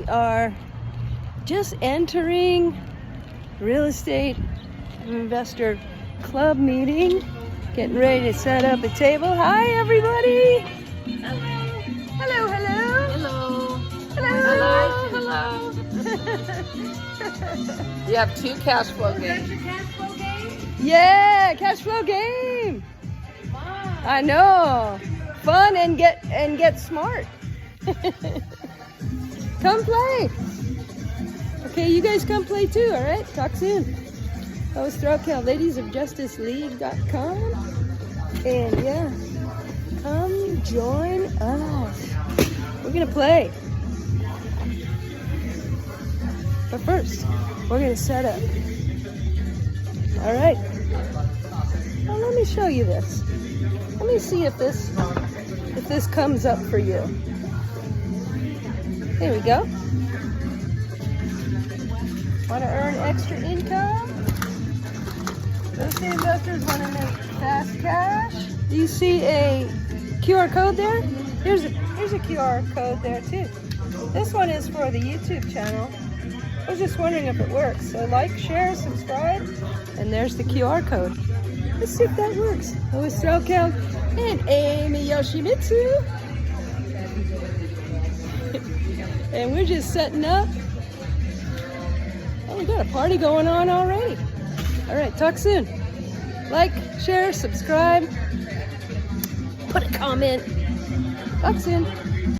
Are just entering real estate investor club meeting, getting ready to set up a table. Hi everybody. Hello. Hello. You have 2 cash flow games. Yeah, cash flow game. Wow. I know. Fun and get smart. Come play. Okay, you guys come play too, all right? Talk soon. That was Throwcal, ladiesofjusticeleague.com. And yeah, come join us. We're gonna play. But first, we're gonna set up. All right. Well, let me show you this. Let me see if this comes up for you. There we go. Want to earn extra income? Real estate investors want to make fast cash. Do you see a QR code there? Here's a QR code there too. This one is for the YouTube channel. I was just wondering if it works. So like, share, subscribe, and there's the QR code. Let's see if that works. That was Throwcal and Amy Yoshimitsu. And we're just setting up. Oh, we got a party going on already. All right, talk soon. Like, share, subscribe, put a comment. Talk soon.